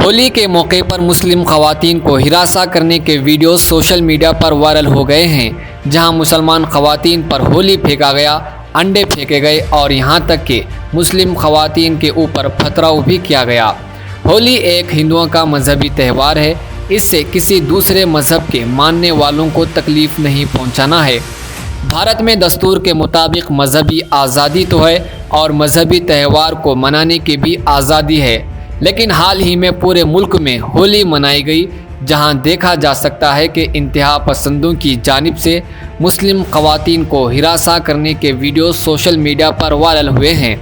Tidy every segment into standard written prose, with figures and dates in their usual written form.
होली के मौके पर मुस्लिम खवातीन को हिरासा करने के वीडियो सोशल मीडिया पर वायरल हो गए हैं, जहां मुसलमान खवातीन पर होली फेंका गया, अंडे फेंके गए और यहां तक कि मुस्लिम खवातीन के ऊपर पथराव भी किया गया। होली एक हिंदुओं का मजहबी त्यौहार है। इससे किसी दूसरे मजहब के मानने वालों को तकलीफ नहीं पहुंचाना है। भारत में दस्तूर के मुताबिक मजहबी आज़ादी तो है और मजहबी त्यौहार को मनाने की भी आज़ादी है, लेकिन हाल ही में पूरे मुल्क में होली मनाई गई, जहां देखा जा सकता है कि इंतहा पसंदों की जानिब से मुस्लिम खवातीन को हिरासा करने के वीडियो सोशल मीडिया पर वायरल हुए हैं।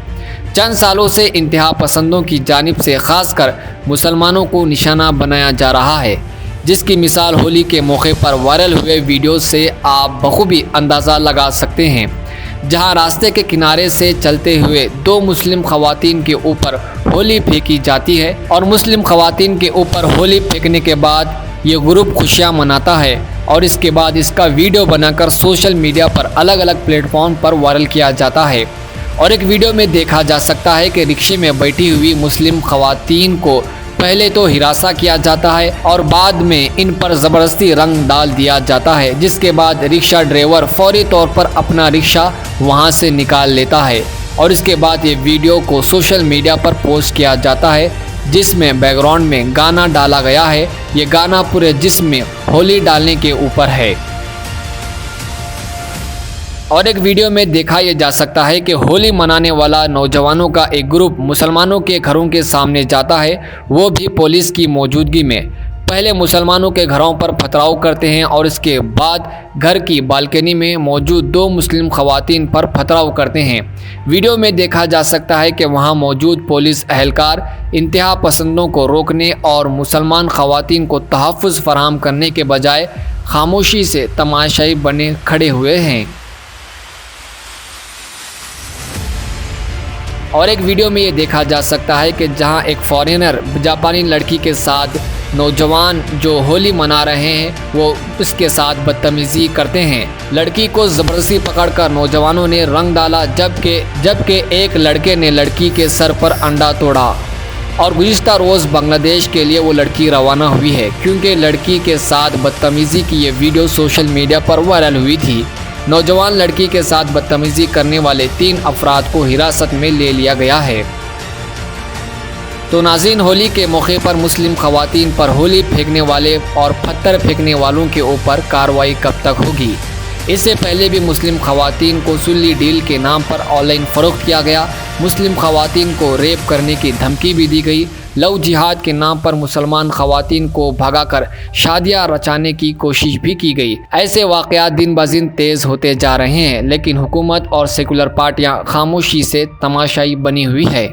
चंद सालों से इंतहा पसंदों की जानिब से खासकर मुसलमानों को निशाना बनाया जा रहा है, जिसकी मिसाल होली के मौके पर वायरल हुए वीडियो से आप बखूबी अंदाज़ा लगा सकते हैं, जहां रास्ते के किनारे से चलते हुए दो मुस्लिम खवातीन के ऊपर होली फेंकी जाती है और मुस्लिम खवातीन के ऊपर होली फेंकने के बाद ये ग्रुप खुशियां मनाता है और इसके बाद इसका वीडियो बनाकर सोशल मीडिया पर अलग अलग प्लेटफॉर्म पर वायरल किया जाता है। और एक वीडियो में देखा जा सकता है कि रिक्शे में बैठी हुई मुस्लिम खवातीन को पहले तो हिरासा किया जाता है और बाद में इन पर ज़बरदस्ती रंग डाल दिया जाता है, जिसके बाद रिक्शा ड्राइवर फौरी तौर पर अपना रिक्शा वहां से निकाल लेता है और इसके बाद ये वीडियो को सोशल मीडिया पर पोस्ट किया जाता है, जिसमें बैकग्राउंड में गाना डाला गया है। ये गाना पूरे जिस्म में होली डालने के ऊपर है। और एक वीडियो में देखा यह जा सकता है कि होली मनाने वाला नौजवानों का एक ग्रुप मुसलमानों के घरों के सामने जाता है, वो भी पुलिस की मौजूदगी में। पहले मुसलमानों के घरों पर पथराव करते हैं और इसके बाद घर की बालकनी में मौजूद दो मुस्लिम खवातीन पर पथराव करते हैं। वीडियो में देखा जा सकता है कि वहां मौजूद पुलिस एहलकार इंतहा पसंदों को रोकने और मुसलमान खवातीन को तहफ़्फ़ुज़ फराहम करने के बजाय खामोशी से तमाशाई बने खड़े हुए हैं। और एक वीडियो में ये देखा जा सकता है कि जहां एक फॉरेनर जापानी लड़की के साथ नौजवान जो होली मना रहे हैं वो उसके साथ बदतमीज़ी करते हैं। लड़की को ज़बरदस्ती पकड़कर नौजवानों ने रंग डाला, जबकि एक लड़के ने लड़की के सर पर अंडा तोड़ा। और गुज़िश्ता रोज़ बांग्लादेश के लिए वो लड़की रवाना हुई है, क्योंकि लड़की के साथ बदतमीज़ी की ये वीडियो सोशल मीडिया पर वायरल हुई थी। नौजवान लड़की के साथ बदतमीज़ी करने वाले 3 अफराद को हिरासत में ले लिया गया है। तो नाज़रीन, होली के मौके पर मुस्लिम खवातीन पर होली फेंकने वाले और पत्थर फेंकने वालों के ऊपर कार्रवाई कब तक होगी? इससे पहले भी मुस्लिम खवातीन को सुल्ली डील के नाम पर ऑनलाइन फ़रोख्त किया गया। मुस्लिम खवातीन को रेप करने की धमकी भी दी गई। लव जिहाद के नाम पर मुसलमान खवातीन को भगाकर शादियां रचाने की कोशिश भी की गई। ऐसे वाक़यात दिन ब दिन तेज़ होते जा रहे हैं, लेकिन हुकूमत और सेकुलर पार्टियां खामोशी से तमाशाई बनी हुई है।